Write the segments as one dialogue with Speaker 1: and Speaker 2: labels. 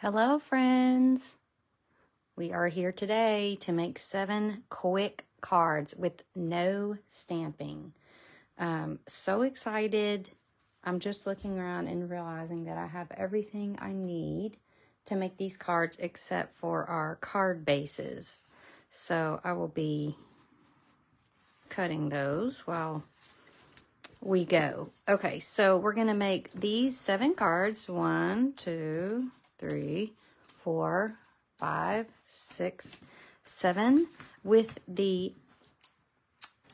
Speaker 1: Hello friends, we are here today to make 7 quick cards with no stamping. So excited. I'm just looking around and realizing that I have everything I need to make these cards except for our card bases. So I will be cutting those while we go. Okay, so we're going to make these 7 cards. 1, 2, 3, 4, 5, 6, 7 with the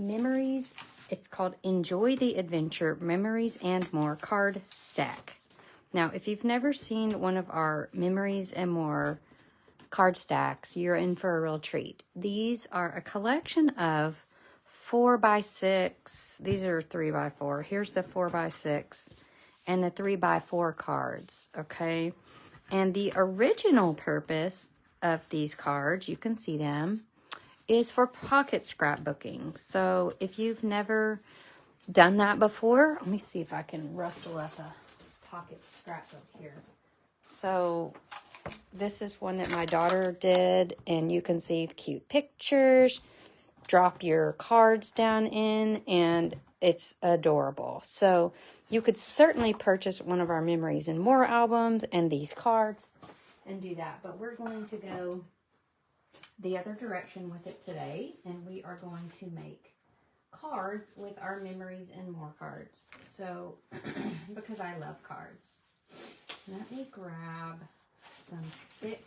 Speaker 1: memories. It's called Enjoy the Adventure Memories and More card stack. Now, if you've never seen one of our Memories and More card stacks, you're in for a real treat. These are a collection of 4x6. These are 3x4. Here's the 4x6 and the 3x4 cards, okay? And the original purpose of these cards, you can see them, is for pocket scrapbooking. So if you've never done that before, let me see if I can rustle up a pocket scrapbook here. So this is one that my daughter did, and you can see cute pictures. Drop your cards down in, and it's adorable. So you could certainly purchase one of our Memories and More albums and these cards and do that. But we're going to go the other direction with it today, and we are going to make cards with our Memories and More cards. So, because I love cards. Let me grab some thick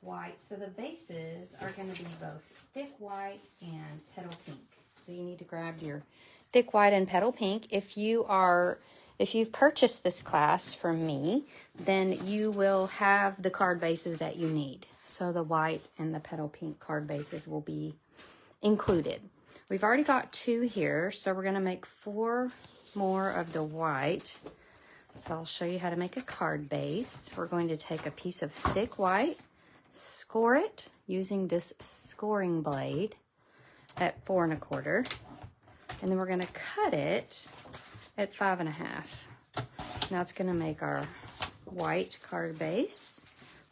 Speaker 1: white. So the bases are going to be both thick white and petal pink. So you need to grab your thick white and petal pink. If you've purchased this class from me, then you will have the card bases that you need. So the white and the petal pink card bases will be included. We've already got 2 here, so we're going to make 4 more of the white. So I'll show you how to make a card base. We're going to take a piece of thick white, score it using this scoring blade at 4 1/4, and then we're going to cut it at 5 1/2. Now it's going to make our white card base.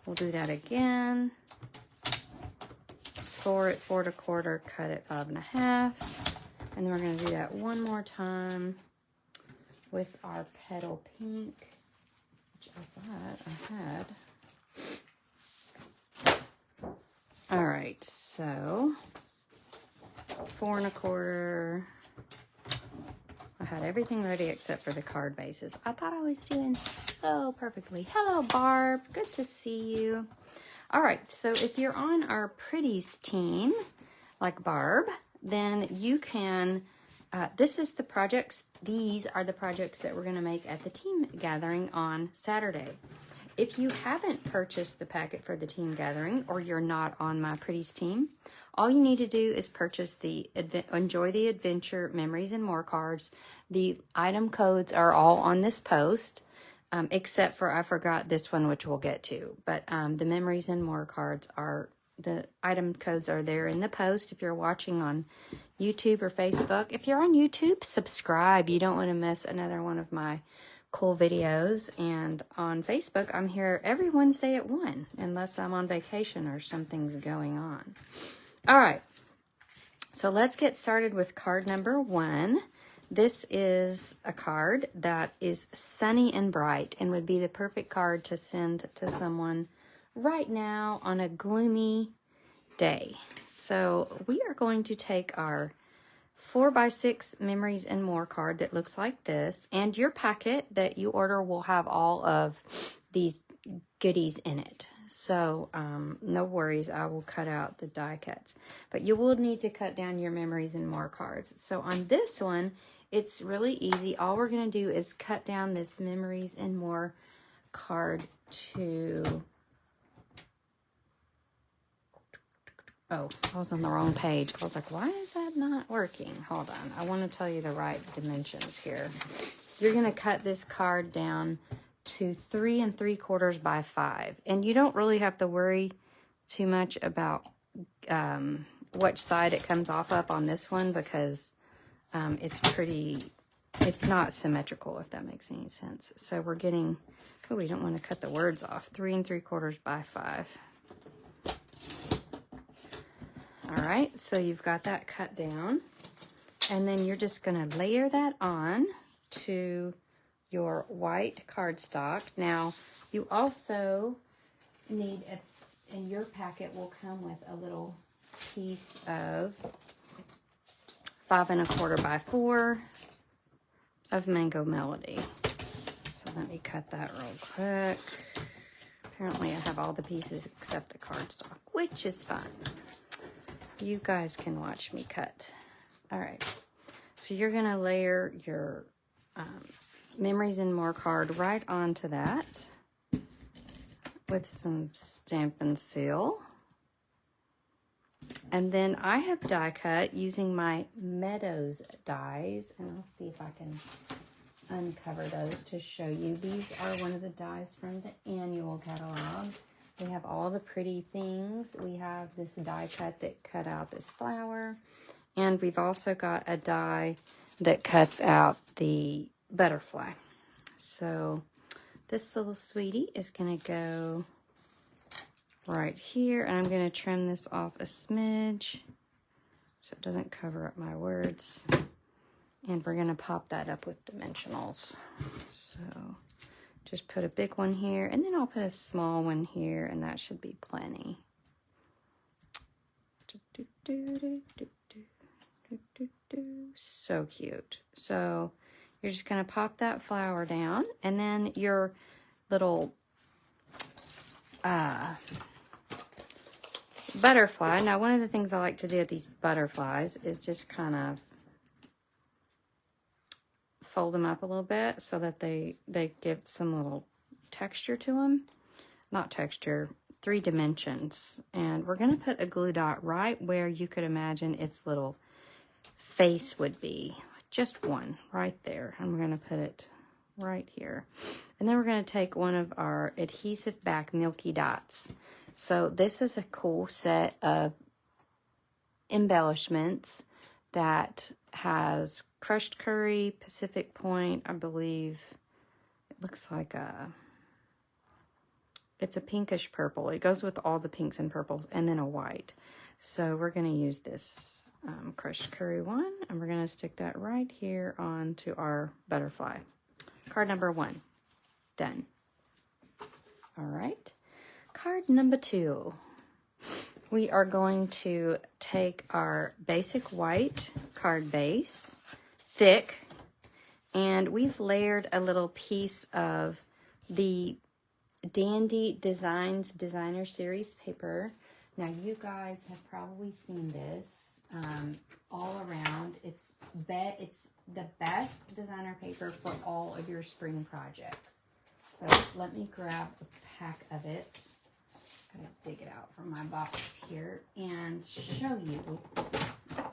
Speaker 1: We'll do that again. Score it 4 1/4, cut it 5 1/2, and then we're going to do that one more time with our petal pink, which I thought I had. All right, so 4 1/4. I had everything ready except for the card bases. I thought I was doing so perfectly. Hello, Barb. Good to see you. All right, so if you're on our Pretties team, like Barb, then you can, these are the projects that we're going to make at the team gathering on Saturday. If you haven't purchased the packet for the team gathering, or you're not on my Pretties team, all you need to do is purchase the Enjoy the Adventure Memories and More cards. The item codes are all on this post, except for I forgot this one, which we'll get to. But the Memories and More cards the item codes are there in the post if you're watching on YouTube or Facebook. If you're on YouTube, subscribe. You don't want to miss another one of my cool videos. And on Facebook, I'm here every Wednesday at 1, unless I'm on vacation or something's going on. All right, so let's get started with card number 1. This is a card that is sunny and bright and would be the perfect card to send to someone right now on a gloomy day. So we are going to take our 4x6 Memories and More card that looks like this, and your packet that you order will have all of these goodies in it. So no worries, I will cut out the die cuts. But you will need to cut down your Memories and More cards. So on this one, it's really easy. All we're going to do is cut down this Memories and More card to... Oh, I was on the wrong page. I was like, why is that not working? Hold on. I want to tell you the right dimensions here. You're going to cut this card down to 3 3/4 by 5. And you don't really have to worry too much about which side it comes off up on this one, because it's not symmetrical, if that makes any sense. So we're Oh, we don't want to cut the words off. 3 3/4 by 5. All right, so you've got that cut down. And then you're just going to layer that on to your white cardstock. Now, you also need, in your packet will come with a little piece of 5 1/4 by 4 of Mango Melody. So let me cut that real quick. Apparently I have all the pieces except the cardstock, which is fine. You guys can watch me cut. All right, so you're gonna layer your Memories and More card right onto that with some Stampin' Seal. And then I have die cut using my Meadows dies, and I'll see if I can uncover those to show you. These are one of the dies from the annual catalog. We have all the pretty things. We have this die cut that cut out this flower, and we've also got a die that cuts out the butterfly. So this little sweetie is going to go right here, and I'm going to trim this off a smidge so it doesn't cover up my words. And we're going to pop that up with dimensionals. So just put a big one here, and then I'll put a small one here, and that should be plenty. So cute. So you're just going to pop that flower down, and then your little butterfly. Now, one of the things I like to do with these butterflies is just kind of fold them up a little bit so that they give some little texture to them. Not texture, 3 dimensions. And we're going to put a glue dot right where you could imagine its little face would be. Just one right there. And we're going to put it right here. And then we're going to take one of our adhesive back milky dots. So this is a cool set of embellishments that has crushed curry, Pacific Point, I believe. It looks like it's a pinkish purple. It goes with all the pinks and purples, and then a white. So we're going to use this crushed curry one, and we're going to stick that right here onto our butterfly. Card number 1, done. All right, card number 2. We are going to take our basic white card base, thick, and we've layered a little piece of the Dandy Designs Designer Series paper. Now, you guys have probably seen this all around. It's the best designer paper for all of your spring projects. So let me grab a pack of it. I'm gonna dig it out from my box here and show you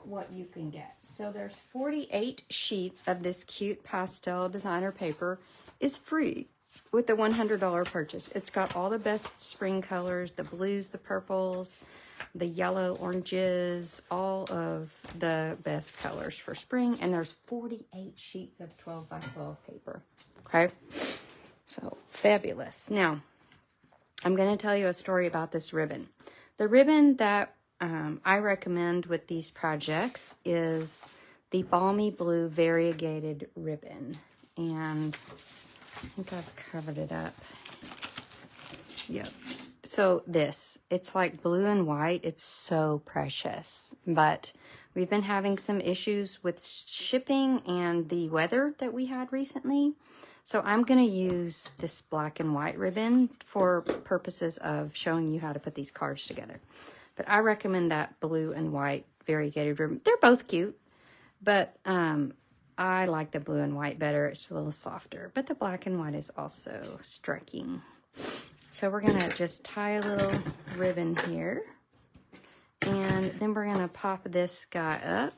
Speaker 1: what you can get. So there's 48 sheets of this cute pastel designer paper. Is free with the $100 purchase. It's got all the best spring colors, the blues, the purples, the yellow, oranges, all of the best colors for spring. And there's 48 sheets of 12 by 12 paper. Okay, so fabulous. Now, I'm going to tell you a story about this ribbon. The ribbon that I recommend with these projects is the Balmy Blue variegated ribbon. And I think I've covered it up. Yep. So it's like blue and white. It's so precious. But we've been having some issues with shipping and the weather that we had recently. So I'm going to use this black and white ribbon for purposes of showing you how to put these cards together. But I recommend that blue and white variegated ribbon. They're both cute, but I like the blue and white better. It's a little softer, but the black and white is also striking. So we're going to just tie a little ribbon here, and then we're going to pop this guy up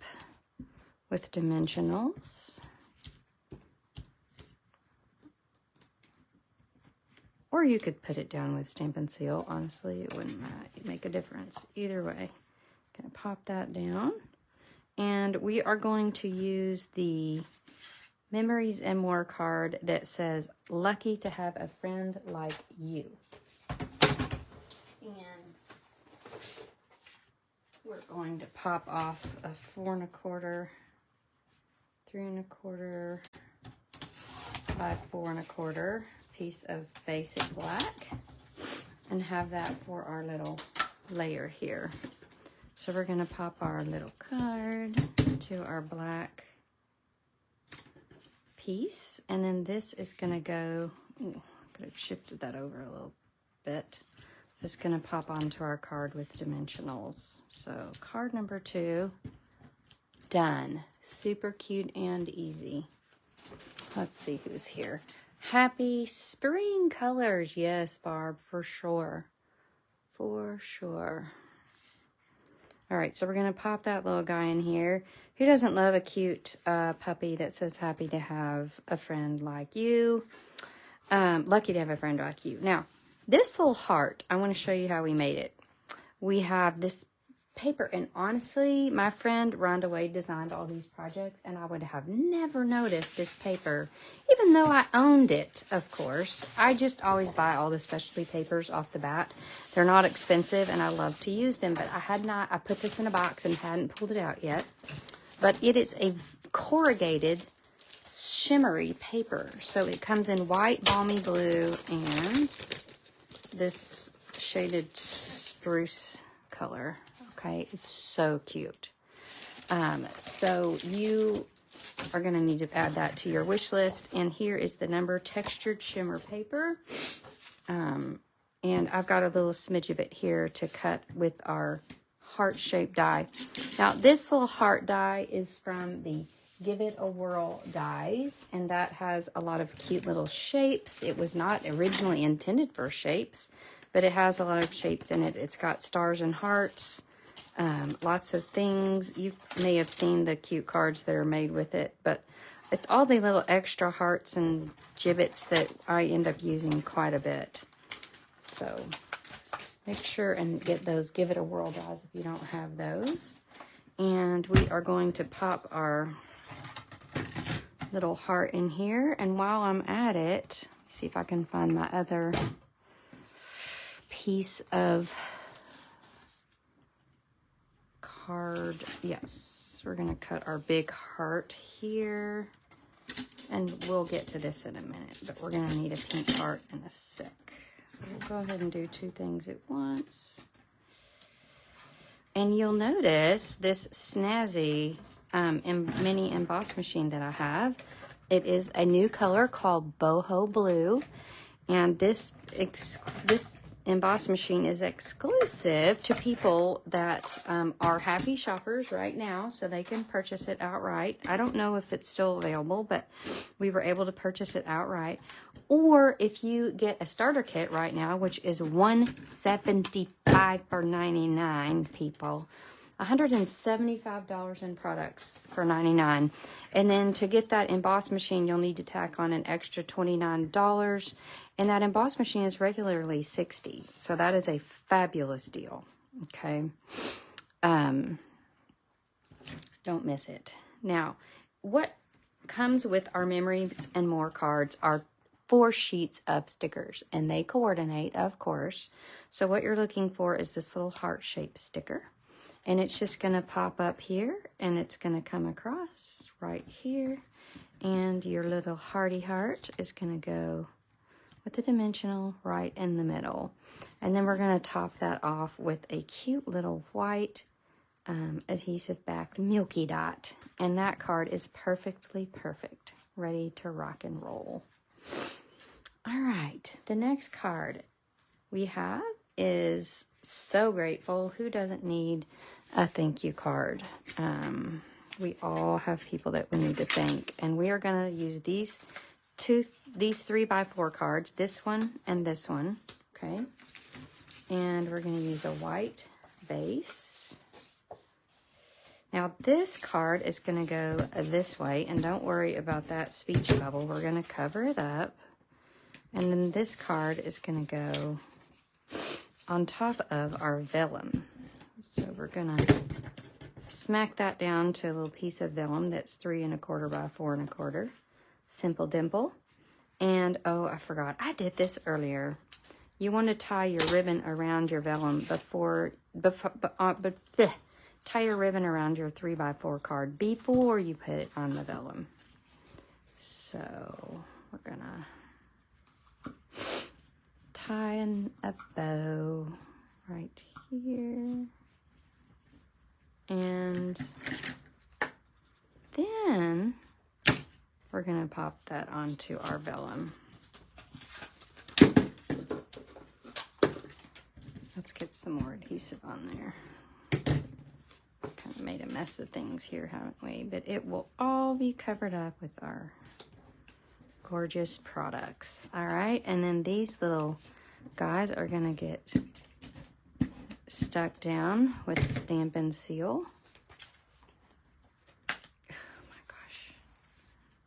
Speaker 1: with dimensionals. Or you could put it down with Stampin' Seal. Honestly, it wouldn't make a difference. Either way, gonna pop that down. And we are going to use the Memories and More card that says, lucky to have a friend like you. And we're going to pop off a 4 1/4, 3 1/4 by 4 1/4 piece of basic black and have that for our little layer here. So we're going to pop our little card to our black piece, and then this is going to go, ooh, I could have shifted that over a little bit. This is going to pop onto our card with dimensionals. So card number 2, done. Super cute and easy. Let's see who's here. Happy spring colors. Yes, Barb, for sure. For sure. All right, so we're going to pop that little guy in here. Who doesn't love a cute puppy that says happy to have a friend like you? Lucky to have a friend like you. Now, this little heart, I want to show you how we made it. We have this paper, and honestly, my friend Rhonda Wade designed all these projects, and I would have never noticed this paper, even though I owned it, of course. I just always buy all the specialty papers off the bat. They're not expensive, and I love to use them, but I put this in a box and hadn't pulled it out yet. But it is a corrugated, shimmery paper. So it comes in white, balmy blue, and this shaded spruce color. Okay, it's so cute. So you are going to need to add that to your wish list. And here is the number textured shimmer paper. And I've got a little smidge of it here to cut with our heart-shaped die. Now, this little heart die is from the Give It a Whirl dies, and that has a lot of cute little shapes. It was not originally intended for shapes, but it has a lot of shapes in it. It's got stars and hearts, lots of things. You may have seen the cute cards that are made with it, but it's all the little extra hearts and gibbets that I end up using quite a bit. So make sure and get those Give It a Whirl dies if you don't have those. And we are going to pop our little heart in here. And while I'm at it, see if I can find my other piece of card. Yes, we're going to cut our big heart here. And we'll get to this in a minute, but we're going to need a pink heart in a sec. So we'll go ahead and do 2 things at once. And you'll notice this snazzy mini emboss machine that I have. It is a new color called Boho Blue. And this emboss machine is exclusive to people that are happy shoppers right now, so they can purchase it outright. I don't know if it's still available, but we were able to purchase it outright. Or if you get a starter kit right now, which is $175 for 99, people. $175 in products for 99. And then to get that emboss machine, you'll need to tack on an extra $29. And that emboss machine is regularly $60. So that is a fabulous deal. Okay. Don't miss it. Now, what comes with our Memories and More cards are 4 sheets of stickers. And they coordinate, of course. So what you're looking for is this little heart-shaped sticker. And it's just going to pop up here, and it's going to come across right here. And your little hearty heart is going to go with the dimensional right in the middle. And then we're going to top that off with a cute little white adhesive backed milky dot. And that card is perfectly perfect, ready to rock and roll. All right, the next card we have is So Grateful. Who doesn't need a thank you card? We all have people that we need to thank, and we are going to use these 3x4 cards, this one and this one, okay? And we're going to use a white base. Now this card is going to go this way, and don't worry about that speech bubble. We're going to cover it up, and then this card is going to go on top of our vellum. So we're going to smack that down to a little piece of vellum that's 3 1/4 by 4 1/4. Simple Dimple. And, oh, I forgot. I did this earlier. You want to tie your ribbon around your vellum tie your ribbon around your 3x4 card before you put it on the vellum. So we're gonna tie in a bow right here. And then we're gonna pop that onto our vellum. Let's get some more adhesive on there. Kind of made a mess of things here, haven't we? But it will all be covered up with our gorgeous products. All right, and then these little guys are gonna get stuck down with Stampin' Seal. Oh my gosh.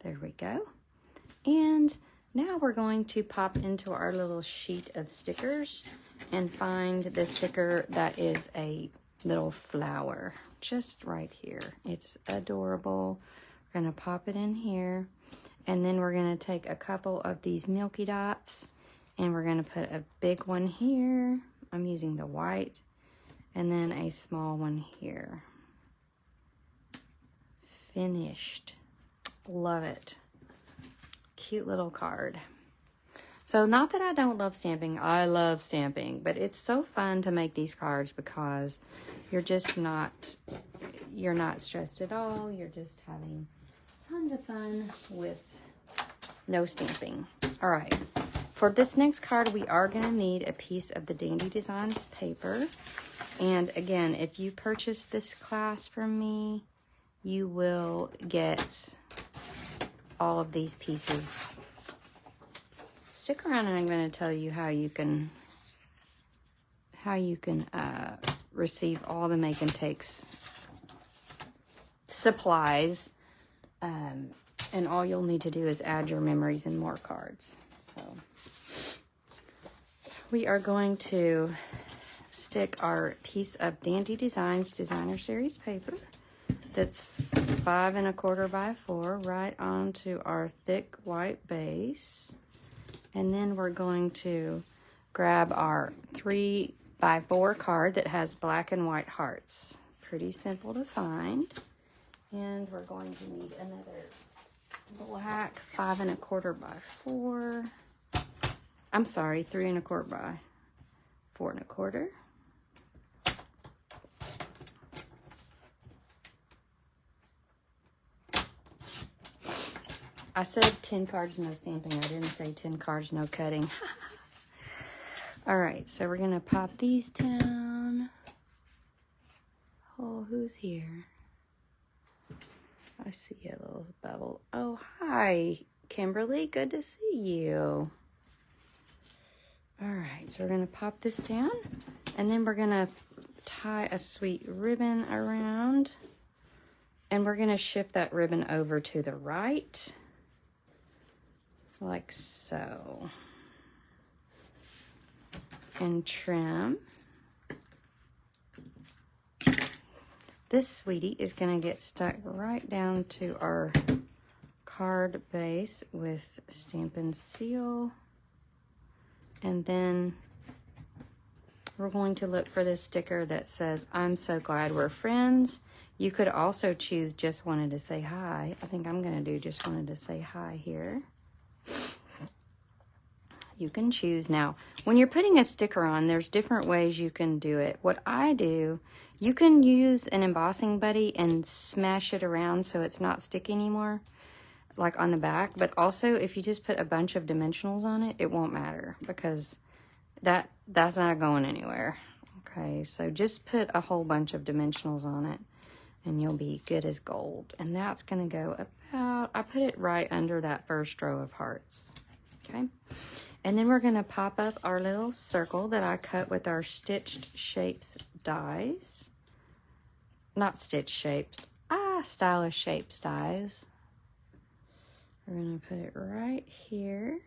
Speaker 1: There we go. And now we're going to pop into our little sheet of stickers and find the sticker that is a little flower just right here. It's adorable. We're going to pop it in here, and then we're going to take a couple of these milky dots and we're going to put a big one here. I'm using the white, and then a small one here. Finished. Love it. Cute little card. So not that I don't love stamping, I love stamping, but it's so fun to make these cards because you're just not, you're not stressed at all. You're just having tons of fun with no stamping. All right, for this next card, we are gonna need a piece of the Dandy Designs paper. And again, if you purchase this class from me, you will get all of these pieces. Stick around and I'm going to tell you how you can receive all the Make and Takes supplies, and all you'll need to do is add your memories and more cards. So we are going to stick our piece of Dandy Designs Designer Series paper that's 5 1/4 by 4 right onto our thick white base. And then we're going to grab our 3x4 card that has black and white hearts. Pretty simple to find. And we're going to need another black 5 1/4 by 4. I'm sorry, 3 1/4 by 4 1/4. I said 10 cards, no stamping. I didn't say 10 cards, no cutting. All right, so we're gonna pop these down. Oh, who's here? I see a little bubble. Oh, hi, Kimberly. Good to see you. All right, so we're gonna pop this down, and then we're gonna tie a sweet ribbon around, and we're gonna shift that ribbon over to the right, like so, and trim. This sweetie is going to get stuck right down to our card base with Stampin' Seal, and then we're going to look for this sticker that says, "I'm so glad we're friends." You could also choose "just wanted to say hi." I think I'm going to do "just wanted to say hi" here. You can choose. Now, when you're putting a sticker on, there's different ways you can do it. What I do, you can use an embossing buddy and smash it around so it's not sticky anymore, like on the back. But also, if you just put a bunch of dimensionals on it, it won't matter because that's not going anywhere. Okay, so just put a whole bunch of dimensionals on it and you'll be good as gold. And that's going to go about, I put it right under that first row of hearts. Okay, and then we're going to pop up our little circle that I cut with our Stitched Shapes dies. Not Stitch Shapes, Stylish Shapes dies. We're going to put it right here,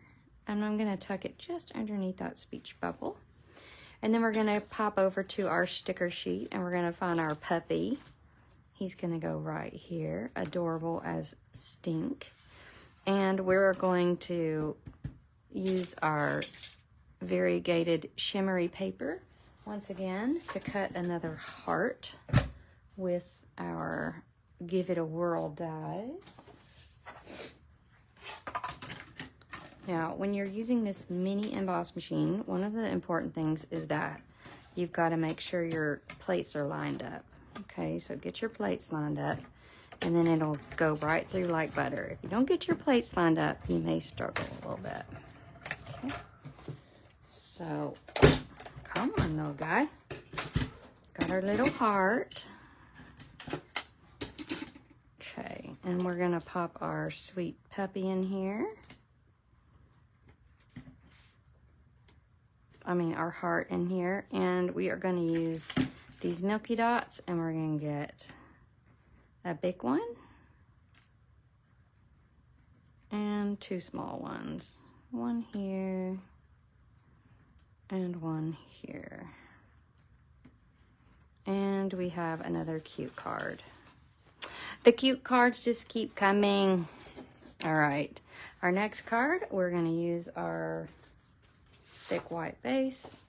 Speaker 1: and I'm going to tuck it just underneath that speech bubble. And then we're going to pop over to our sticker sheet, and we're going to find our puppy. He's going to go right here, adorable as stink. And we're going to use our variegated shimmery paper once again to cut another heart with our Give It a Whirl dies. Now, when you're using this mini emboss machine, one of the important things is that you've got to make sure your plates are lined up. Okay, so get your plates lined up, and then it'll go right through like butter. If you don't get your plates lined up, you may struggle a little bit. Okay. So, come on, little guy. Got our little heart. Okay, and we're gonna pop our sweet puppy in here. Our heart in here, and we are gonna use these milky dots, and we're gonna get a big one and two small ones. One here and one here. And we have another cute card. The cute cards just keep coming. All right, our next card, we're gonna use our thick white base,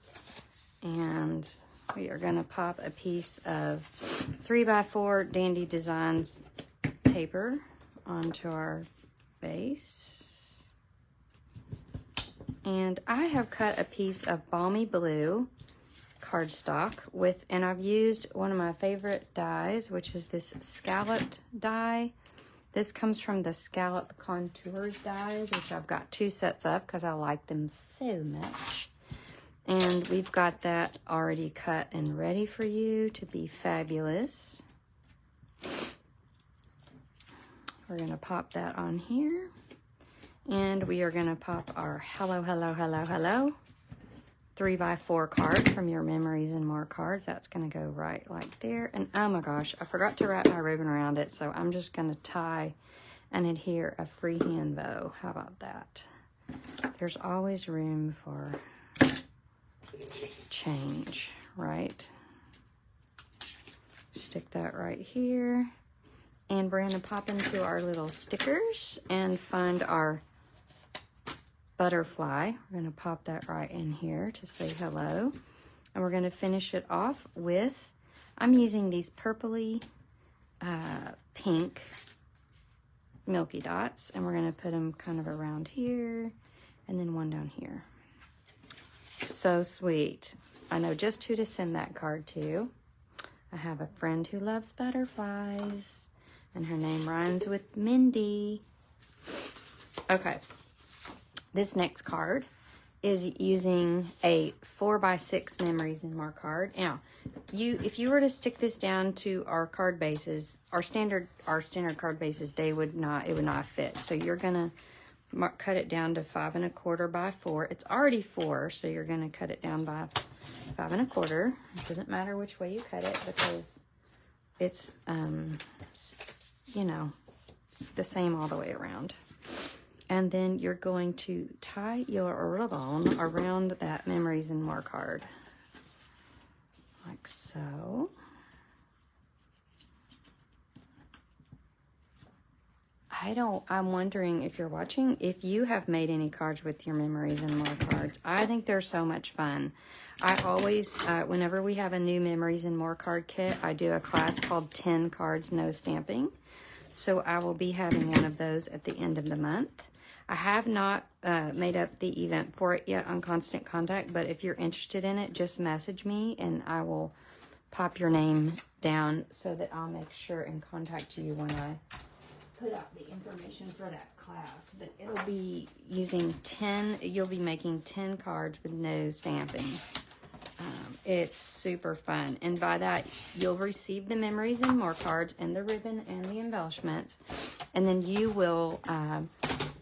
Speaker 1: and we are gonna pop a piece of 3x4 Dandy Designs paper onto our base. And I have cut a piece of Balmy blue cardstock and I've used one of my favorite dies, which is this scalloped die. This comes from the Scallop Contours dies, which I've got 2 sets of because I like them so much. And we've got that already cut and ready for you to be fabulous. We're going to pop that on here. And we are going to pop our Hello, Hello, Hello, Hello 3x4 card from your Memories and More cards. That's going to go right like there. And oh my gosh, I forgot to wrap my ribbon around it, so I'm just going to tie and adhere a freehand bow. How about that? There's always room for change, right? Stick that right here. And we're going to pop into our little stickers and find our butterfly. We're going to pop that right in here to say hello. And we're going to finish it off with, I'm using these purpley pink milky dots, and we're going to put them kind of around here and then one down here. So sweet. I know just who to send that card to. I have a friend who loves butterflies, and her name rhymes with Mindy. Okay. This next card is using a 4x6 Memories and More card. Now, if you were to stick this down to our card bases, our standard card bases, it would not fit. So you're gonna cut it down to 5 1/4 by 4. It's already 4, so you're gonna cut it down by 5 1/4. It doesn't matter which way you cut it because it's you know, it's the same all the way around. And then you're going to tie your ribbon around that Memories and More card. Like so. I'm wondering if you're watching, if you have made any cards with your Memories and More cards. I think they're so much fun. I always, whenever we have a new Memories and More card kit, I do a class called 10 Cards No Stamping. So I will be having one of those at the end of the month. I have not made up the event for it yet on Constant Contact, but if you're interested in it, just message me and I will pop your name down so that I'll make sure and contact you when I put out the information for that class. But it'll be using 10, you'll be making 10 cards with no stamping. It's super fun. And by that, you'll receive the Memories and More cards and the ribbon and the embellishments. And then you will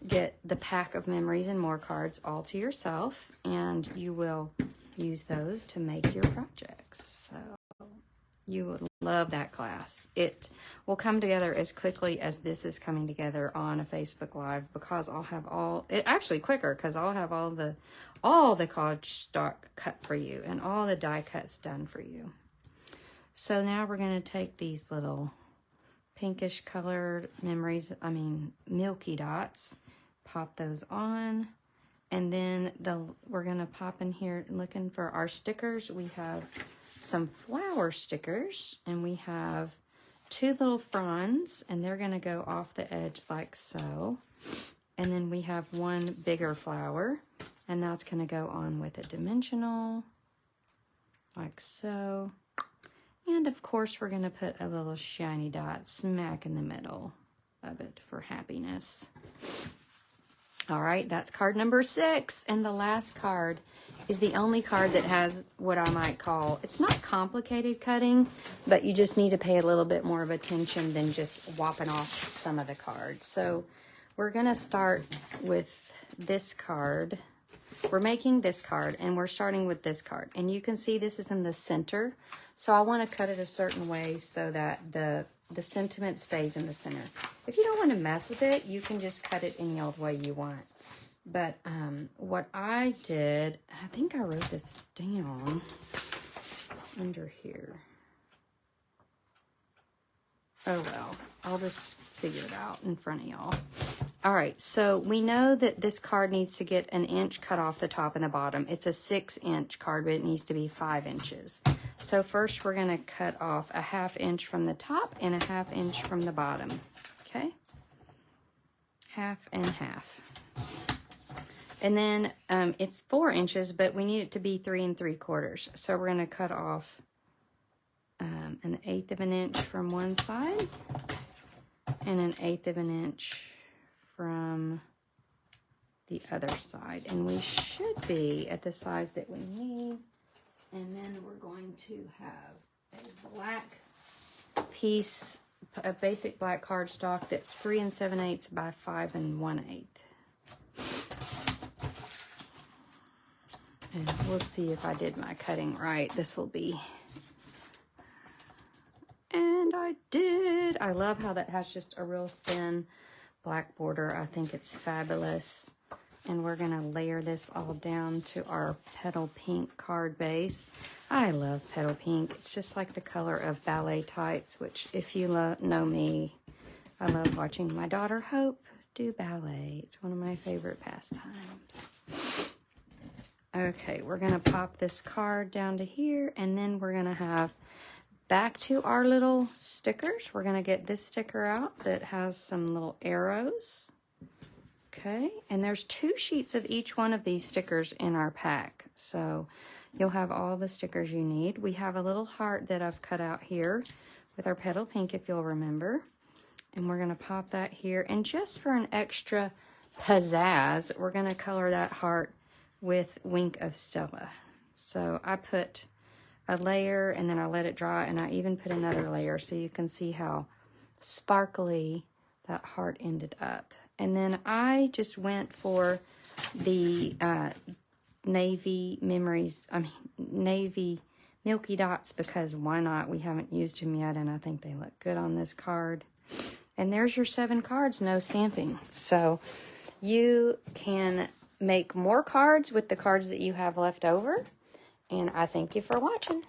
Speaker 1: get the pack of Memories and More cards all to yourself. And you will use those to make your projects. So you would love that class. It will come together as quickly as this is coming together on a Facebook Live, because I'll have actually quicker, because I'll have all the card stock cut for you and all the die cuts done for you. So now we're going to take these little pinkish colored milky dots. Pop those on. And then we're gonna pop in here looking for our stickers. We have some flower stickers, and we have 2 little fronds, and they're gonna go off the edge like so. And then we have 1 bigger flower, and that's gonna go on with a dimensional, like so. And of course, we're gonna put a little shiny dot smack in the middle of it for happiness. All right, that's card number 6. And the last card is the only card that has what I might call, it's not complicated cutting, but you just need to pay a little bit more of attention than just whopping off some of the cards. So we're gonna start with this card. We're making this card, and we're starting with this card. And you can see this is in the center. So I want to cut it a certain way so that the sentiment stays in the center. If you don't want to mess with it, you can just cut it any old way you want. But what I did, I think I wrote this down under here. Oh well, I'll just figure it out in front of y'all. All right, so we know that this card needs to get 1 inch cut off the top and the bottom. It's a 6-inch card, but it needs to be 5 inches. So first we're gonna cut off a 1/2 inch from the top and a 1/2 inch from the bottom, okay? 1/2 and 1/2. And then it's 4 inches, but we need it to be 3 3/4. So we're gonna cut off 1/8 of an inch from one side and 1/8 of an inch from the other side. And we should be at the size that we need. And then we're going to have a black piece, a basic black cardstock that's 3 7/8 by 5 1/8. And we'll see if I did my cutting right. This will be, and I did. I love how that has just a real thin black border. I think it's fabulous. And we're gonna layer this all down to our petal pink card base. I love petal pink. It's just like the color of ballet tights, which if you know me, I love watching my daughter Hope do ballet. It's one of my favorite pastimes. Okay, we're gonna pop this card down to here, and then we're gonna have back to our little stickers. We're gonna get this sticker out that has some little arrows. Okay, and there's 2 sheets of each one of these stickers in our pack. So you'll have all the stickers you need. We have a little heart that I've cut out here with our petal pink, if you'll remember. And we're gonna pop that here. And just for an extra pizzazz, we're gonna color that heart with Wink of Stella. So I put a layer and then I let it dry, and I even put another layer so you can see how sparkly that heart ended up. And then I just went for the navy milky dots, because why not? We haven't used them yet, and I think they look good on this card. And there's your 7 cards, no stamping. So you can make more cards with the cards that you have left over. And I thank you for watching.